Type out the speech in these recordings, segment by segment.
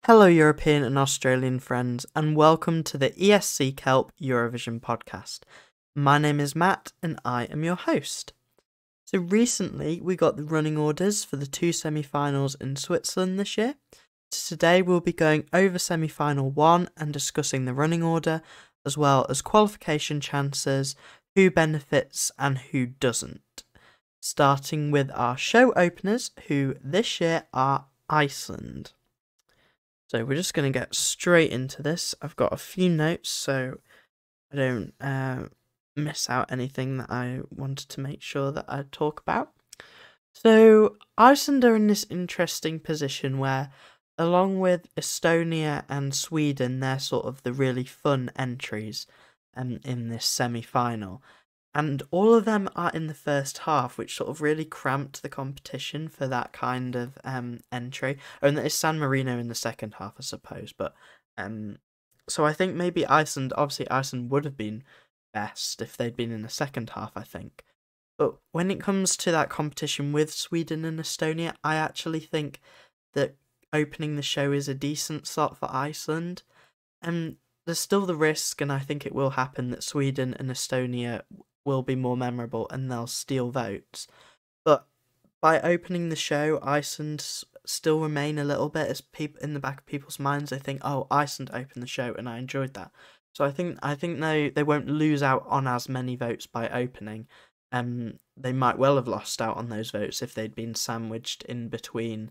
Hello, European and Australian friends, and welcome to the ESC Kelp Eurovision podcast. My name is Matt, and I am your host. So recently, we got the running orders for the two semi-finals in Switzerland this year. So today, we'll be going over semi-final 1 and discussing the running order, as well as qualification chances, who benefits and who doesn't. Starting with our show openers, who this year are Iceland. So we're just going to get straight into this. I've got a few notes so I don't miss out anything that I wanted to make sure that I talk about. So Iceland are in this interesting position where, along with Estonia and Sweden, they're sort of the really fun entries in this semi-final. And all of them are in the first half, which sort of really cramped the competition for that kind of entry. And it's San Marino in the second half, I suppose. But so I think maybe Iceland would have been best if they'd been in the second half, I think. But when it comes to that competition with Sweden and Estonia, I actually think that opening the show is a decent slot for Iceland. And there's still the risk, and I think it will happen, that Sweden and Estonia will be more memorable and they'll steal votes. But by opening the show, Iceland still remain a little bit as people in the back of people's minds. They think, oh, Iceland opened the show and I enjoyed that. So I think they won't lose out on as many votes by opening. They might well have lost out on those votes if they'd been sandwiched in between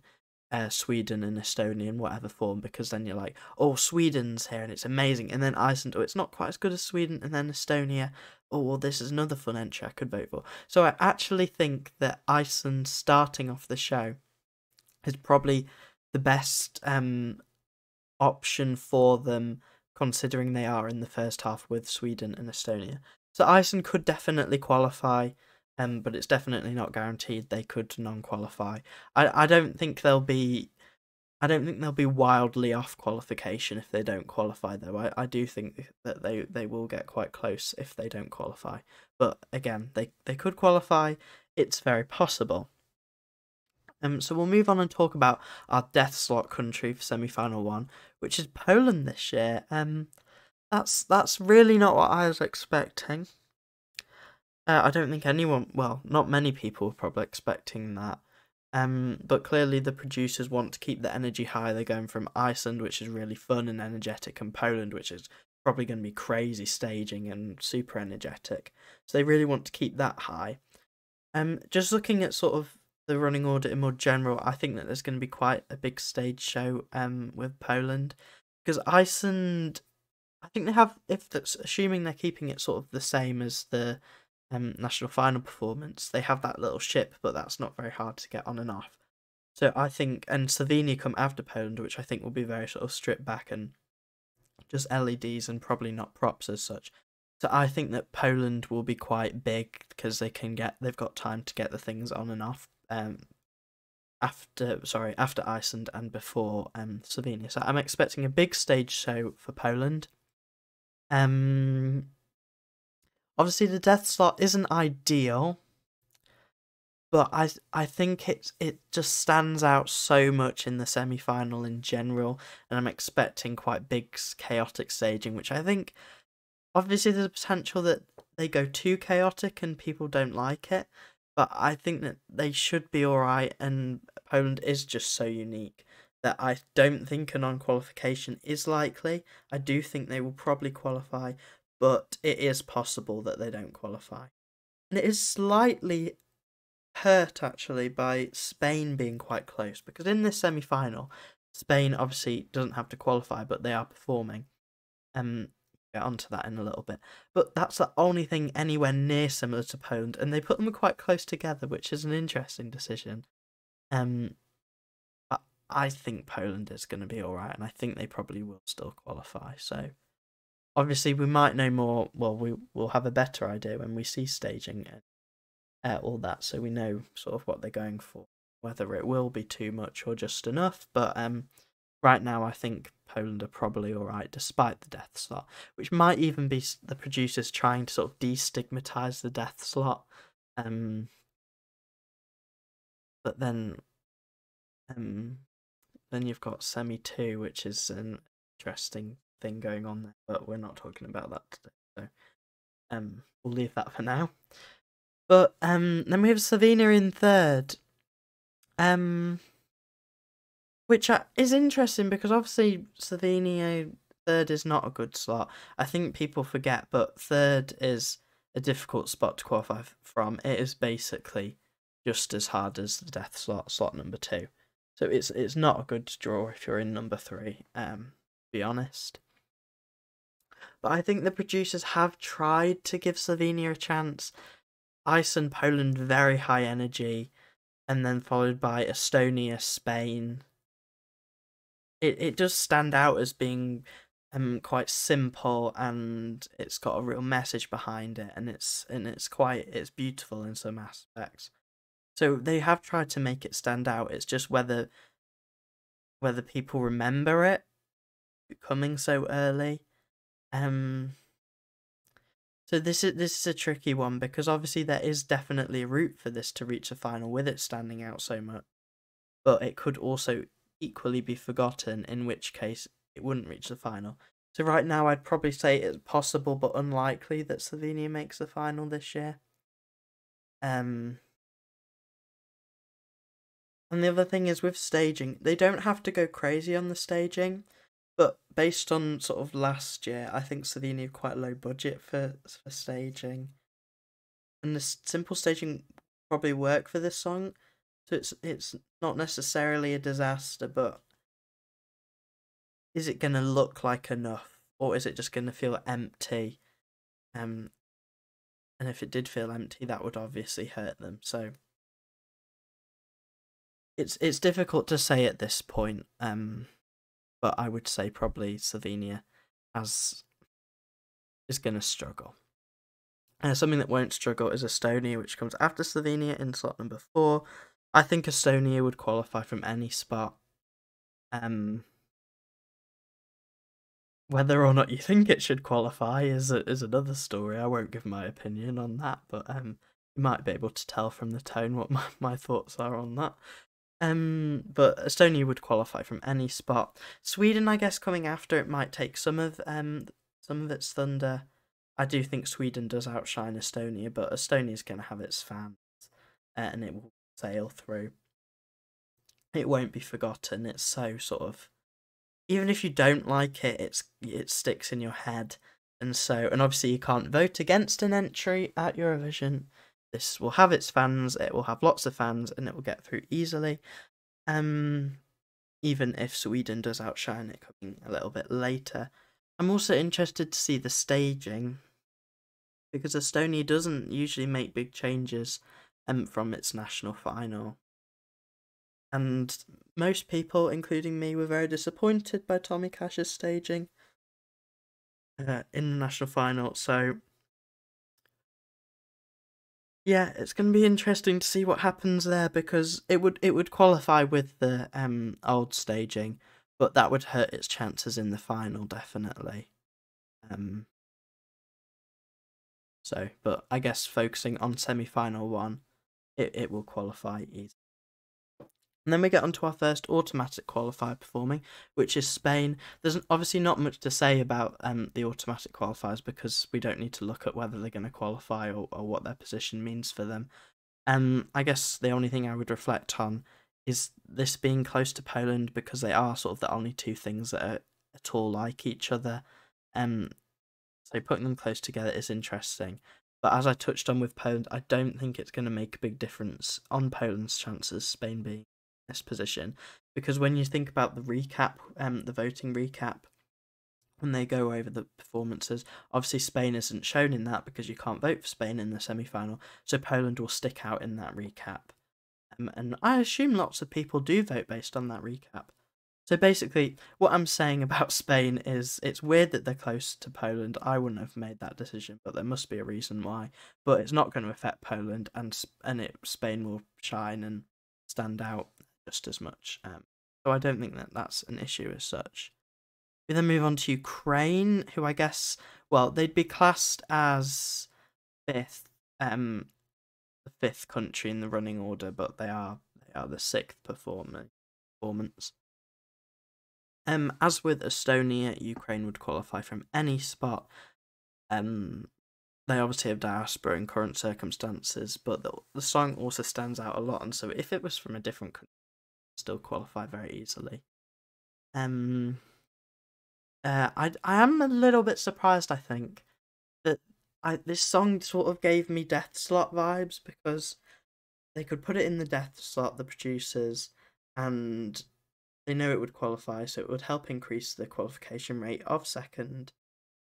Sweden and Estonia in whatever form, because then you're like, oh, Sweden's here and it's amazing, and then Iceland, oh, it's not quite as good as Sweden, and then Estonia, oh, well, this is another fun entry I could vote for. So I actually think that Iceland starting off the show is probably the best option for them, considering they are in the first half with Sweden and Estonia. So Iceland could definitely qualify, but it's definitely not guaranteed they could non-qualify. I don't think they'll be wildly off qualification if they don't qualify, though. I do think that they will get quite close if they don't qualify. But again, they could qualify. It's very possible. So we'll move on and talk about our death slot country for semi-final 1, which is Poland this year. That's really not what I was expecting. I don't think anyone, well, not many people were probably expecting that. But clearly the producers want to keep the energy high. They're going from Iceland, which is really fun and energetic, and Poland, which is probably going to be crazy staging and super energetic. So they really want to keep that high. Just looking at sort of the running order in more general, I think that there's going to be quite a big stage show with Poland, because Iceland, I think they have, if that's assuming they're keeping it sort of the same as the national final performance, they have that little ship, but that's not very hard to get on and off. So I think, and Slovenia come after Poland, which I think will be very sort of stripped back and just LEDs and probably not props as such. So I think that Poland will be quite big because they've got time to get the things on and off after Iceland and before Slovenia. So I'm expecting a big stage show for Poland. Obviously the death slot isn't ideal, but I think it just stands out so much in the semi-final in general, and I'm expecting quite big chaotic staging, which I think obviously there's a potential that they go too chaotic and people don't like it, but I think that they should be alright, and Poland is just so unique that I don't think a non-qualification is likely. I do think they will probably qualify, but it is possible that they don't qualify. And it is slightly hurt, actually, by Spain being quite close, because in this semi-final, Spain obviously doesn't have to qualify, but they are performing. Get onto that in a little bit. But that's the only thing anywhere near similar to Poland, and they put them quite close together, which is an interesting decision. I think Poland is going to be alright, and I think they probably will still qualify. So obviously we might know more, well, we will have a better idea when we see staging and all that, so we know sort of what they're going for, whether it will be too much or just enough. But right now I think Poland are probably alright despite the death slot, which might even be the producers trying to sort of destigmatise the death slot. But then then you've got semi 2, which is an interesting thing going on there, but we're not talking about that today. So we'll leave that for now. But then we have Slovenia in third. Which is interesting because obviously Slovenia third is not a good slot. I think people forget, but third is a difficult spot to qualify from. It is basically just as hard as the death slot number 2. So it's not a good draw if you're in number 3, to be honest. But I think the producers have tried to give Slovenia a chance. Iceland, Poland, very high energy, and then followed by Estonia, Spain. It does stand out as being quite simple, and it's got a real message behind it, and it's beautiful in some aspects. So they have tried to make it stand out. It's just whether people remember it coming so early. So this is a tricky one because obviously there is definitely a route for this to reach a final with it standing out so much, but it could also equally be forgotten, in which case it wouldn't reach the final. So right now I'd probably say it's possible but unlikely that Slovenia makes the final this year. And the other thing is with staging, they don't have to go crazy on the staging, but based on sort of last year, I think Slovenia have quite a low budget for staging. And the simple staging probably work for this song. So it's not necessarily a disaster, but is it going to look like enough, or is it just going to feel empty? And if it did feel empty, that would obviously hurt them. So it's difficult to say at this point. But I would say probably Slovenia is going to struggle. Something that won't struggle is Estonia, which comes after Slovenia in slot number 4. I think Estonia would qualify from any spot. Whether or not you think it should qualify is another story. I won't give my opinion on that, but you might be able to tell from the tone what my thoughts are on that. But Estonia would qualify from any spot. Sweden, I guess, coming after it might take some of its thunder. I do think Sweden does outshine Estonia, but Estonia's going to have its fans, and it will sail through. It won't be forgotten. It's so sort of, even if you don't like it, it sticks in your head, and obviously you can't vote against an entry at Eurovision. This will have its fans. It will have lots of fans, and it will get through easily. Even if Sweden does outshine it coming a little bit later. I'm also interested to see the staging, because Estonia doesn't usually make big changes from its national final. And most people, including me, were very disappointed by Tommy Cash's staging in the national final. So yeah, it's going to be interesting to see what happens there, because it would qualify with the old staging, but that would hurt its chances in the final, definitely. But I guess focusing on semi-final 1, it will qualify easily. And then we get onto our first automatic qualifier performing, which is Spain. There's obviously not much to say about the automatic qualifiers, because we don't need to look at whether they're going to qualify or what their position means for them. I guess the only thing I would reflect on is this being close to Poland, because they are sort of the only two things that are at all like each other. So putting them close together is interesting. But as I touched on with Poland, I don't think it's going to make a big difference on Poland's chances, Spain being in this position. Because when you think about the recap, the voting recap, when they go over the performances, obviously Spain isn't shown in that because you can't vote for Spain in the semi-final, so Poland will stick out in that recap. And I assume lots of people do vote based on that recap. So basically, what I'm saying about Spain is it's weird that they're close to Poland. I wouldn't have made that decision, but there must be a reason why. But it's not going to affect Poland, and Spain will shine and stand out just as much. So I don't think that that's an issue as such. We then move on to Ukraine, who I guess, well, they'd be classed as fifth, the fifth country in the running order, but they are the sixth performance. As with Estonia, Ukraine would qualify from any spot. They obviously have diaspora in current circumstances, but the song also stands out a lot, and so if it was from a different country, it would still qualify very easily. I am a little bit surprised, I think, that this song sort of gave me Death Slot vibes, because they could put it in the Death Slot, the producers, and they know it would qualify, so it would help increase the qualification rate of second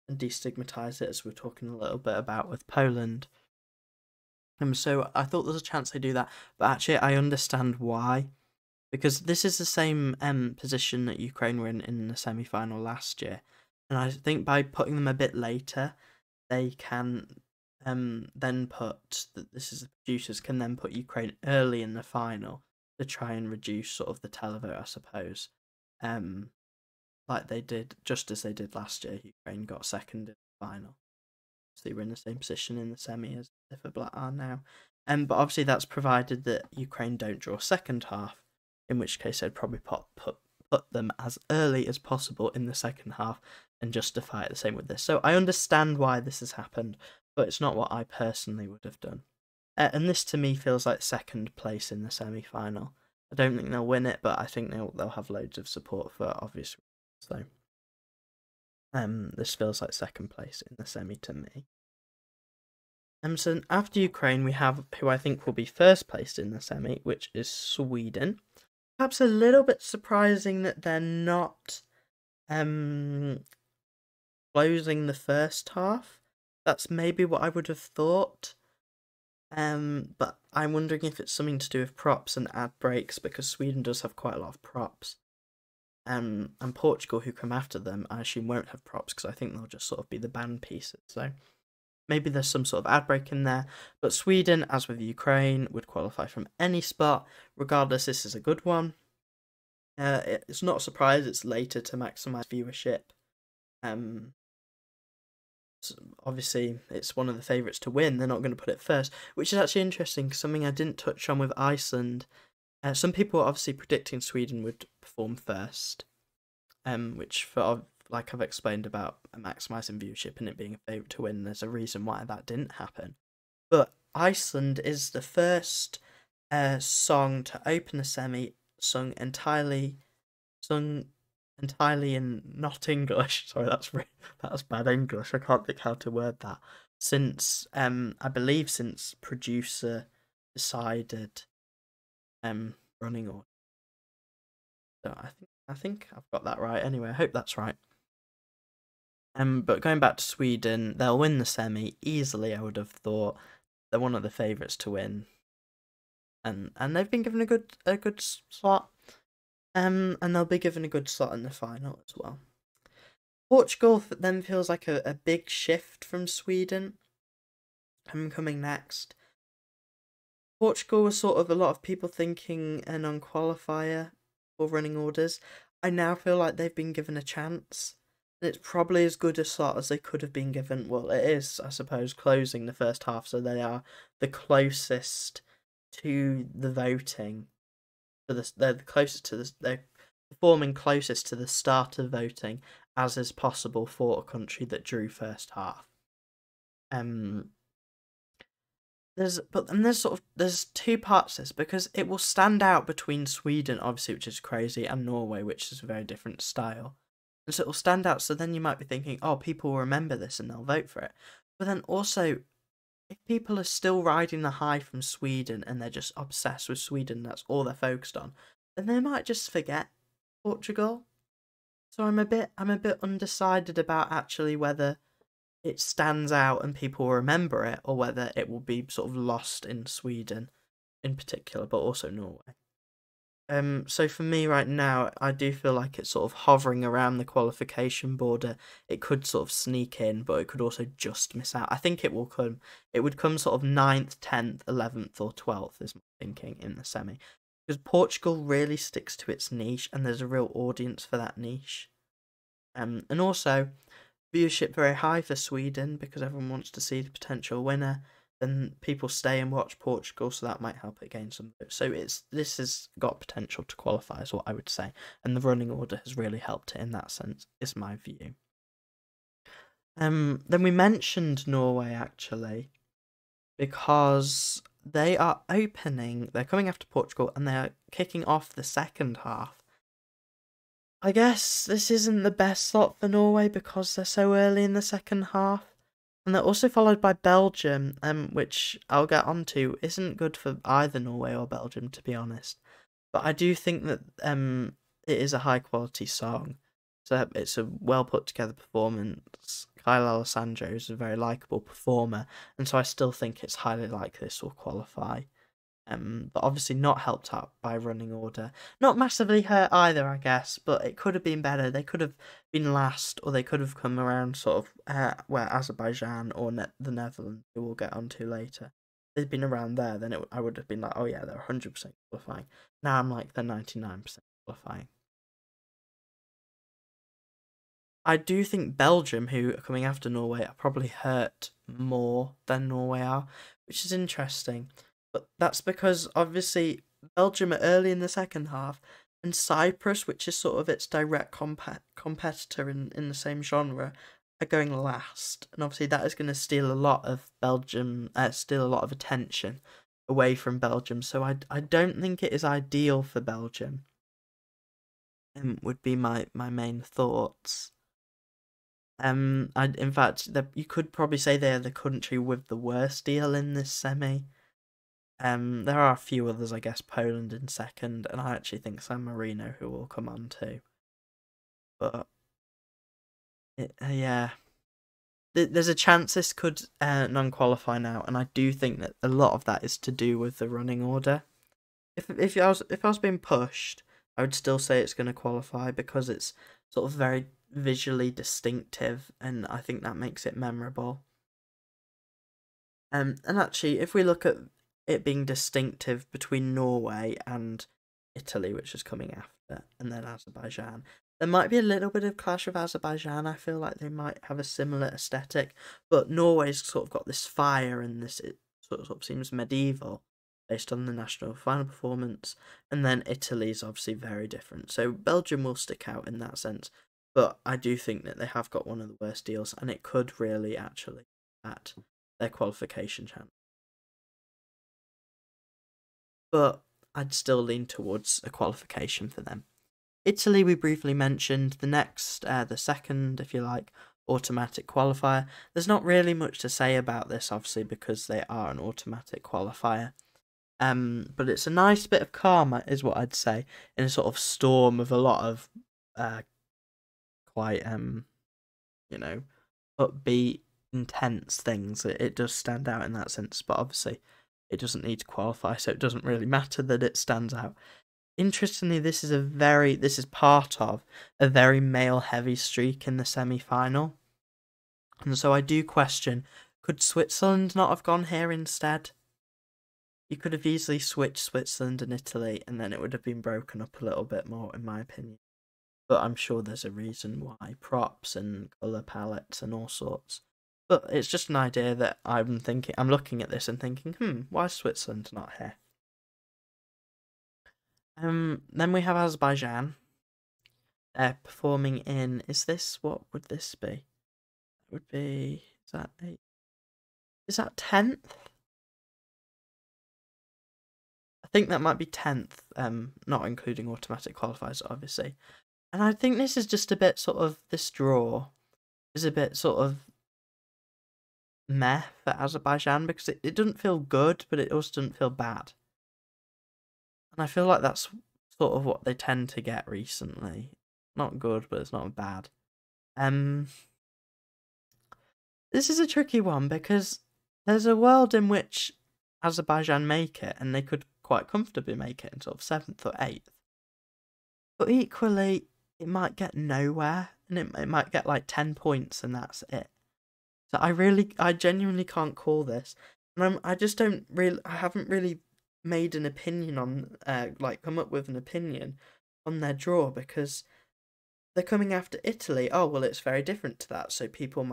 and destigmatise it, as we're talking a little bit about with Poland. So I thought there's a chance they do that, but actually I understand why. Because this is the same position that Ukraine were in the semi-final last year. And I think by putting them a bit later, they can then put, this is the producers, can then put Ukraine early in the final to try and reduce sort of the televote, I suppose. Like they did, just as they did last year, Ukraine got second in the final. So they were in the same position in the semi as the Black are now. But obviously that's provided that Ukraine don't draw second half, in which case I'd probably put them as early as possible in the second half and justify it the same with this. So I understand why this has happened, but it's not what I personally would have done. And this to me feels like second place in the semi-final. I don't think they'll win it, but I think they'll have loads of support for obvious reasons. So this feels like second place in the semi to me. So after Ukraine, we have who I think will be first placed in the semi, which is Sweden. Perhaps a little bit surprising that they're not closing the first half. That's maybe what I would have thought. But I'm wondering if it's something to do with props and ad breaks, because Sweden does have quite a lot of props. And Portugal, who come after them, I assume won't have props, because I think they'll just sort of be the band pieces. So maybe there's some sort of ad break in there. But Sweden, as with Ukraine, would qualify from any spot. Regardless, this is a good one. It's not a surprise it's later to maximise viewership. So obviously, it's one of the favourites to win. They're not going to put it first, which is actually interesting, because something I didn't touch on with Iceland. Some people are obviously predicting Sweden would perform first, which, for like I've explained about maximising viewership and it being a favourite to win, there's a reason why that didn't happen. But Iceland is the first song to open the semi sung entirely in not English. Sorry, that's bad English. I can't think how to word that. Since I believe since producer decided running order. So I think I've got that right. Anyway, I hope that's right. But going back to Sweden, they'll win the semi easily. I would have thought they're one of the favourites to win, and they've been given a good slot. And they'll be given a good slot in the final as well. Portugal then feels like a big shift from Sweden. Coming next. Portugal was sort of a lot of people thinking a non-qualifier for running orders. I now feel like they've been given a chance. It's probably as good a slot as they could have been given. Well, it is, I suppose, closing the first half, so they are the closest to the voting. They're the closest to this. They're performing closest to the start of voting as is possible for a country that drew first half. There's two parts to this, because it will stand out between Sweden, obviously, which is crazy, and Norway, which is a very different style. And so it will stand out, so then you might be thinking, oh, people will remember this and they'll vote for it. But then also, if people are still riding the high from Sweden and they're just obsessed with Sweden, that's all they're focused on, then they might just forget Portugal. So I'm a bit undecided about actually whether it stands out and people will remember it, or whether it will be sort of lost in Sweden in particular, but also Norway. So for me right now, I do feel like it's sort of hovering around the qualification border. It could sort of sneak in, but it could also just miss out. I think it will come. It would come sort of 9th, 10th, 11th, or 12th is my thinking in the semi. Because Portugal really sticks to its niche, and there's a real audience for that niche. And also, viewership very high for Sweden, because everyone wants to see the potential winner. then people stay and watch Portugal, so that might help it gain some votes. So this has got potential to qualify, is what I would say, and the running order has really helped it in that sense, is my view. Then we mentioned Norway actually, because they're coming after Portugal, and they're kicking off the second half. I guess this isn't the best slot for Norway because they're so early in the second half. And they're also followed by Belgium, which I'll get onto, isn't good for either Norway or Belgium, to be honest. But I do think that it is a high quality song. So it's a well put together performance. Kyle Alessandro is a very likeable performer, and so I still think it's highly likely this will qualify. But obviously not helped out by running order. Not massively hurt either, I guess, but it could have been better. They could have been last, or they could have come around sort of where Azerbaijan or the Netherlands, who we'll get onto later. If they'd been around there, then I would have been like, oh yeah, they're 100% qualifying. Now I'm like, they're 99% qualifying. I do think Belgium, who are coming after Norway, are probably hurt more than Norway are, which is interesting. But that's because, obviously, Belgium are early in the second half, and Cyprus, which is sort of its direct competitor in the same genre, are going last. And obviously that is going to steal a lot of attention away from Belgium. So I don't think it is ideal for Belgium, would be my main thoughts. In fact, you could probably say they're the country with the worst deal in this semi. There are a few others, I guess. Poland in second, and I actually think San Marino, who we'll come on to. But yeah, there's a chance this could non-qualify now, and I do think that a lot of that is to do with the running order. If I was being pushed, I would still say it's going to qualify because it's sort of very visually distinctive, and I think that makes it memorable. And actually, if we look at it being distinctive between Norway and Italy, which is coming after, and then Azerbaijan, there might be a little bit of clash with Azerbaijan. I feel like they might have a similar aesthetic, but Norway's sort of got this fire, and it sort of seems medieval based on the national final performance, and then Italy's obviously very different. So Belgium will stick out in that sense, but I do think that they have got one of the worst deals, and it could really actually at their qualification chance. But I'd still lean towards a qualification for them. Italy we briefly mentioned. The second, if you like, automatic qualifier. There's not really much to say about this, obviously, because they are an automatic qualifier. But it's a nice bit of karma, is what I'd say, in a sort of storm of a lot of quite upbeat, intense things. It does stand out in that sense, but obviously it doesn't need to qualify, so it doesn't really matter that it stands out. Interestingly, this is part of a very male-heavy streak in the semi-final, and so I do question: could Switzerland not have gone here instead? You could have easily switched Switzerland and Italy, and then it would have been broken up a little bit more, in my opinion. But I'm sure there's a reason why, props and colour palettes and all sorts. But it's just an idea that I'm looking at this and thinking, why is Switzerland not here? Then we have Azerbaijan. They're performing in, what would this be? It would be, is that 10th? I think that might be 10th, not including automatic qualifiers, obviously. And I think this is just a bit sort of, this draw is a bit sort of meh for Azerbaijan, because it doesn't feel good, but it also doesn't feel bad. And I feel like that's sort of what they tend to get recently. Not good, but it's not bad. This is a tricky one, because there's a world in which Azerbaijan make it, and they could quite comfortably make it in sort of 7th or 8th. But equally, it might get nowhere, and it might get like 10 points, and that's it. So I genuinely can't call this, and I haven't really made an opinion on, come up with an opinion on their draw, because they're coming after Italy. Oh well, it's very different to that. So people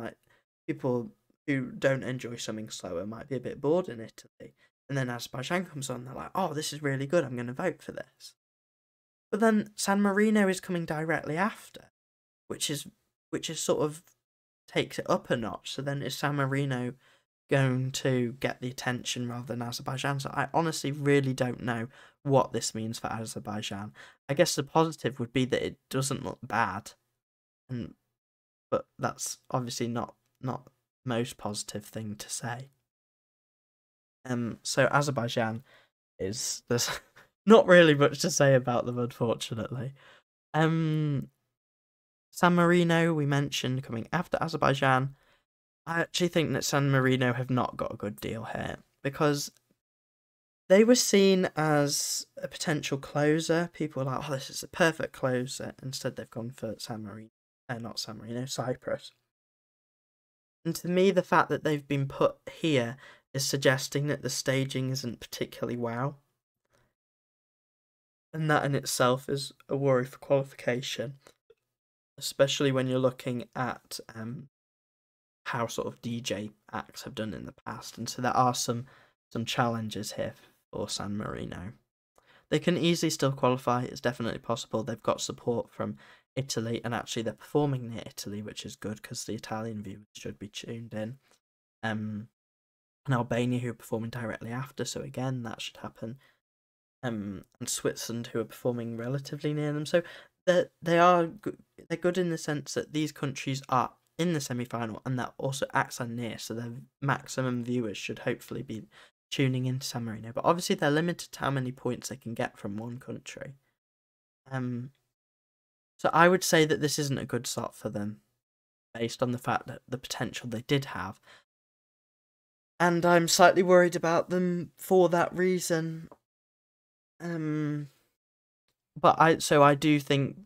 who don't enjoy something slower might be a bit bored in Italy. And then Azerbaijan comes on, they're like, oh, this is really good, I'm going to vote for this. But then San Marino is coming directly after, which is sort of takes it up a notch. So then is San Marino going to get the attention rather than Azerbaijan? So I honestly really don't know what this means for Azerbaijan. I guess the positive would be that it doesn't look bad, but that's obviously not most positive thing to say. So Azerbaijan there's not really much to say about them, unfortunately. San Marino, we mentioned, coming after Azerbaijan. I actually think that San Marino have not got a good deal here, because they were seen as a potential closer. People were like, oh, this is a perfect closer. Instead, they've gone for Cyprus. And to me, the fact that they've been put here is suggesting that the staging isn't particularly wow. And that in itself is a worry for qualification, especially when you're looking at how sort of DJ acts have done in the past. And so there are some challenges here for San Marino. They can easily still qualify. It's definitely possible. They've got support from Italy, and actually they're performing near Italy, which is good because the Italian viewers should be tuned in. And Albania, who are performing directly after, so again that should happen. And Switzerland, who are performing relatively near them. So they're good in the sense that these countries are in the semi-final, and that also acts are near, so their maximum viewers should hopefully be tuning into San Marino. But obviously they're limited to how many points they can get from one country. So I would say that this isn't a good start for them, based on the fact that the potential they did have. And I'm slightly worried about them for that reason. But I do think,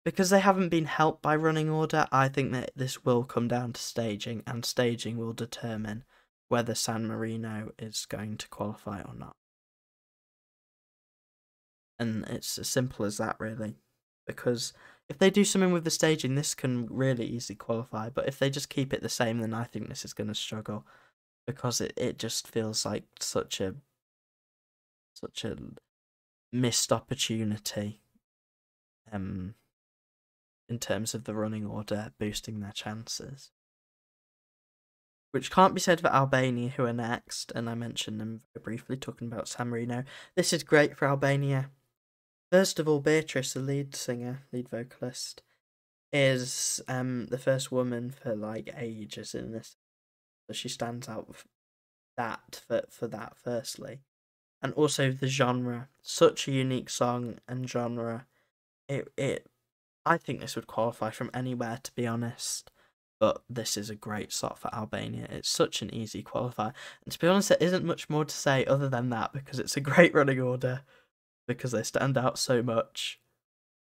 because they haven't been helped by running order, I think that this will come down to staging, and staging will determine whether San Marino is going to qualify or not. And it's as simple as that, really. Because if they do something with the staging, this can really easily qualify. But if they just keep it the same, then I think this is going to struggle. Because it just feels like such a missed opportunity in terms of the running order boosting their chances. Which can't be said for Albania, who are next, and I mentioned them very briefly, talking about San Marino. This is great for Albania. First of all, Beatrice, the lead vocalist, is the first woman for like ages in this. So she stands out with that for that, firstly. And also the genre. Such a unique song and genre. I think this would qualify from anywhere, to be honest. But this is a great slot for Albania. It's such an easy qualifier. And to be honest, there isn't much more to say other than that, because it's a great running order, because they stand out so much.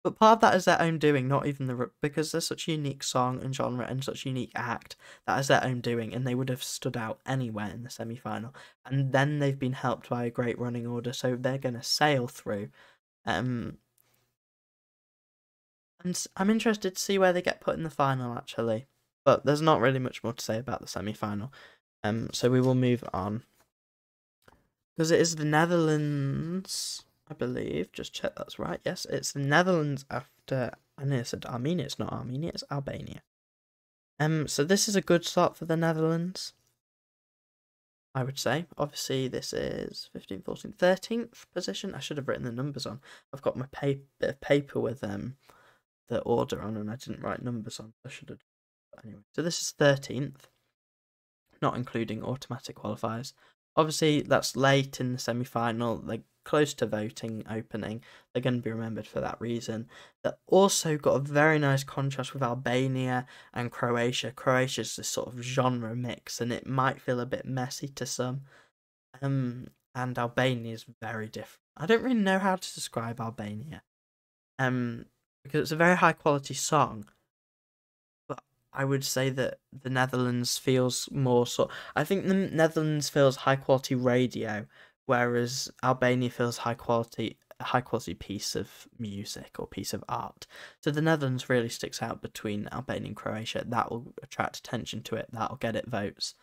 But part of that is their own doing, not even because they're such a unique song and genre and such a unique act. That is their own doing, and they would have stood out anywhere in the semi-final. And then they've been helped by a great running order, so they're going to sail through. And I'm interested to see where they get put in the final, actually. But there's not really much more to say about the semi-final. So we will move on. Because it is the Netherlands, I believe. Just check that's right. Yes, it's the Netherlands after... I nearly said Armenia. It's not Armenia, it's Albania. So this is a good start for the Netherlands, I would say. Obviously, this is 15th, 14th, 13th position. I should have written the numbers on. I've got my bit of paper with the order on, and I didn't write numbers on. I should have. But anyway, so this is 13th, not including automatic qualifiers. Obviously, that's late in the semi-final. They're close to voting opening. They're going to be remembered for that reason. They've also got a very nice contrast with Albania and Croatia. Croatia's this sort of genre mix, and it might feel a bit messy to some. And Albania is very different. I don't really know how to describe Albania. Because it's a very high quality song. But I would say that the Netherlands feels more I think the Netherlands feels high quality radio, whereas Albania feels a high quality piece of music or piece of art. So the Netherlands really sticks out between Albania and Croatia. That will attract attention to it. That will get it votes.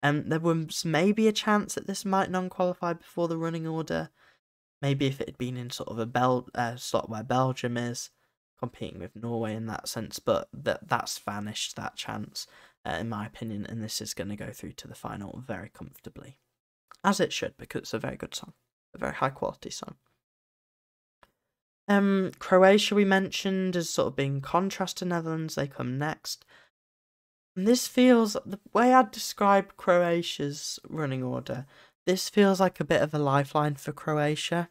There was maybe a chance that this might non-qualify before the running order. Maybe if it had been in sort of a slot where Belgium is competing with Norway in that sense, but that's vanished, that chance, in my opinion, and this is going to go through to the final very comfortably. As it should, because it's a very good song. A very high quality song. Croatia we mentioned as sort of being contrast to Netherlands, they come next. And this feels, the way I'd describe Croatia's running order, this feels like a bit of a lifeline for Croatia.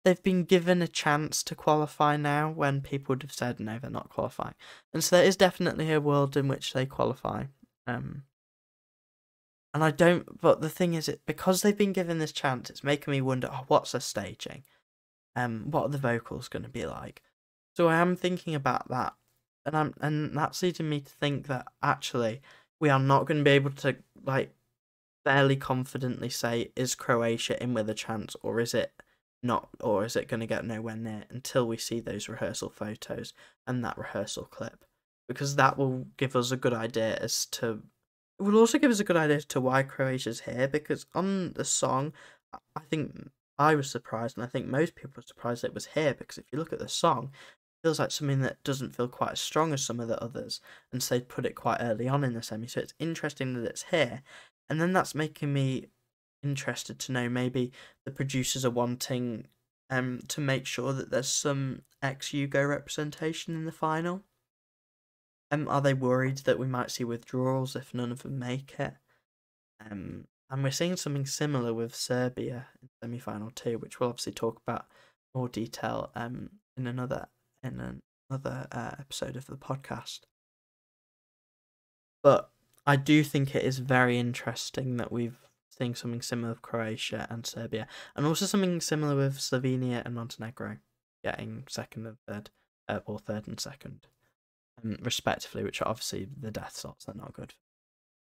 They've been given a chance to qualify now when people would have said no, they're not qualifying. And so there is definitely a world in which they qualify. And I don't, but the thing is, because they've been given this chance, it's making me wonder, what's the staging? What are the vocals going to be like? So I am thinking about that, and that's leading me to think that actually we are not going to be able to fairly confidently say, is Croatia in with a chance, or is it not, or is it going to get nowhere near until we see those rehearsal photos and that rehearsal clip, because that will give us a good idea as to. It will also give us a good idea as to why Croatia's here, because on the song, I think I was surprised, and I think most people were surprised it was here, because if you look at the song, it feels like something that doesn't feel quite as strong as some of the others, and so they put it quite early on in the semi, so it's interesting that it's here, and then that's making me interested to know maybe the producers are wanting to make sure that there's some ex-Yugo representation in the final. Are they worried that we might see withdrawals if none of them make it? And we're seeing something similar with Serbia in semi-final too, which we'll obviously talk about more detail in another episode of the podcast. But I do think it is very interesting that we've seen something similar with Croatia and Serbia, and also something similar with Slovenia and Montenegro getting second and third, or third and second, respectively, which are obviously the death slots. They're not good,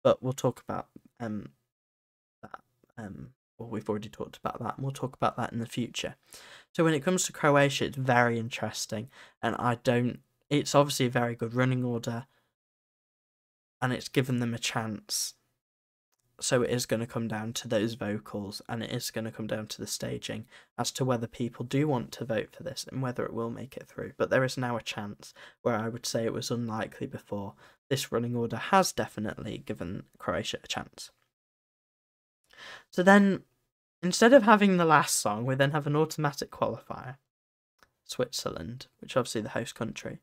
but we'll talk about that. Well, we've already talked about that, and we'll talk about that in the future. So when it comes to Croatia, it's very interesting, and it's obviously a very good running order, and it's given them a chance. So it is going to come down to those vocals, and it is going to come down to the staging as to whether people do want to vote for this and whether it will make it through. But there is now a chance, where I would say it was unlikely before. This running order has definitely given Croatia a chance. So then, instead of having the last song, we then have an automatic qualifier. Switzerland, which is obviously the host country.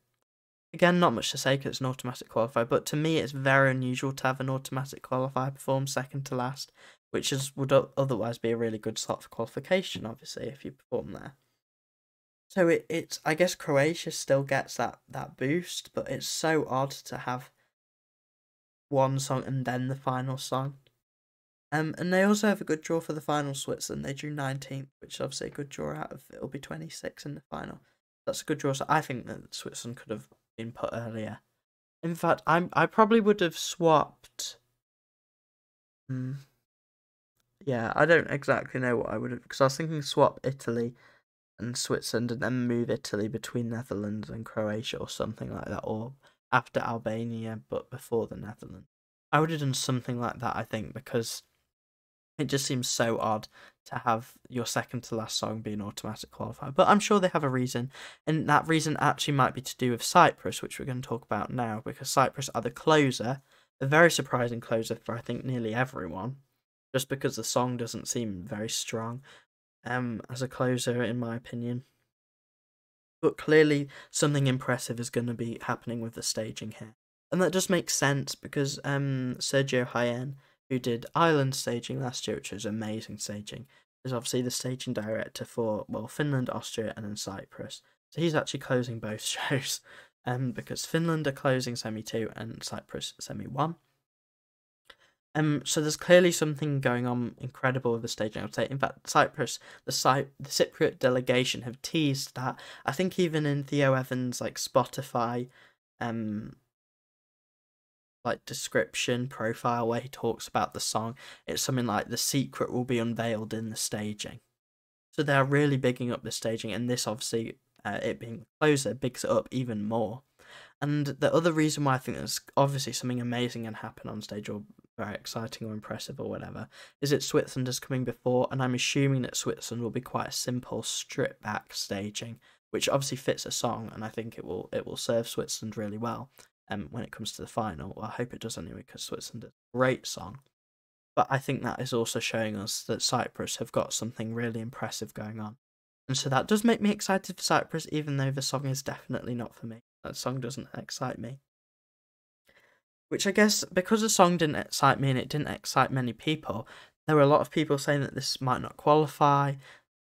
Again, not much to say because it's an automatic qualifier, but to me it's very unusual to have an automatic qualifier perform second to last, which would otherwise be a really good slot for qualification, obviously, if you perform there. So it's I guess Croatia still gets that boost, but it's so odd to have one song and then the final song. And they also have a good draw for the final, Switzerland. They drew 19th, which is obviously a good draw out of it'll be 26 in the final. That's a good draw, so I think that Switzerland could have been put earlier. In fact, I probably would have swapped. Yeah, I don't exactly know what I would have, because I was thinking swap Italy and Switzerland and then move Italy between Netherlands and Croatia or something like that, or after Albania but before the Netherlands. I would have done something like that, I think, because it just seems so odd to have your second to last song be an automatic qualifier. But I'm sure they have a reason, and that reason actually might be to do with Cyprus, which we're going to talk about now, because Cyprus are the closer, a very surprising closer for I think nearly everyone, just because the song doesn't seem very strong as a closer in my opinion. But clearly something impressive is going to be happening with the staging here. And that just makes sense because Sergio Hyen, who did Ireland staging last year, which was amazing staging, is obviously the staging director for, well, Finland, Austria, and then Cyprus. So he's actually closing both shows, because Finland are closing semi-2 and Cyprus semi-1. So there's clearly something going on incredible with the staging, I would say. In fact, Cyprus, the Cypriot delegation have teased that. I think even in Theo Evans' Spotify description profile where he talks about the song, it's something like the secret will be unveiled in the staging. So they're really bigging up the staging, and this obviously, it being closer, bigs it up even more. And the other reason why I think there's obviously something amazing can happen on stage, or very exciting or impressive or whatever, is that Switzerland is coming before, and I'm assuming that Switzerland will be quite a simple, stripped back staging, which obviously fits a song, and I think it will serve Switzerland really well. When it comes to the final, well, I hope it does anyway, because Switzerland is a great song. But I think that is also showing us that Cyprus have got something really impressive going on. And so that does make me excited for Cyprus, even though the song is definitely not for me. That song doesn't excite me. Which I guess, because the song didn't excite me and it didn't excite many people, there were a lot of people saying that this might not qualify.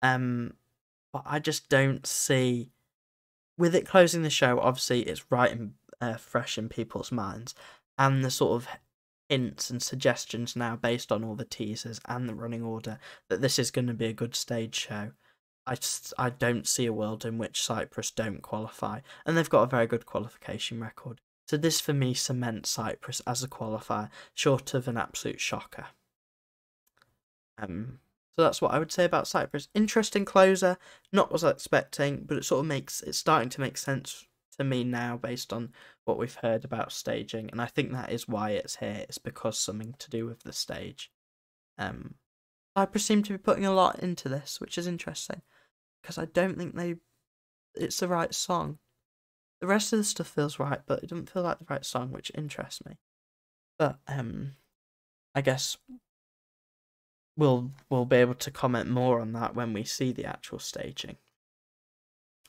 But I just don't see... With it closing the show, obviously it's right and fresh in people's minds. And the sort of hints and suggestions now, based on all the teasers and the running order, that this is going to be a good stage show. I don't see a world in which Cyprus don't qualify. And they've got a very good qualification record. So this, for me, cements Cyprus as a qualifier, short of an absolute shocker. So that's what I would say about Cyprus. Interesting closer, not what I was expecting, but it's starting to make sense to me now based on what we've heard about staging, and I think that is why it's here. It's because something to do with the stage. Cyprus seem to be putting a lot into this, which is interesting, because I don't think it's the right song. The rest of the stuff feels right, but it doesn't feel like the right song, which interests me. But I guess we'll be able to comment more on that when we see the actual staging.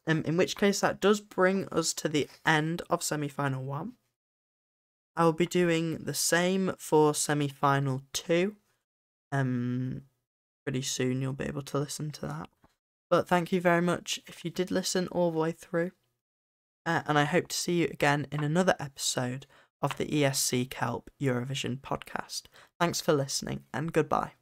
In which case, that does bring us to the end of semi-final 1. I will be doing the same for semi-final 2. Pretty soon you'll be able to listen to that. But thank you very much if you did listen all the way through. And I hope to see you again in another episode of the ESC Kelp Eurovision podcast. Thanks for listening, and goodbye.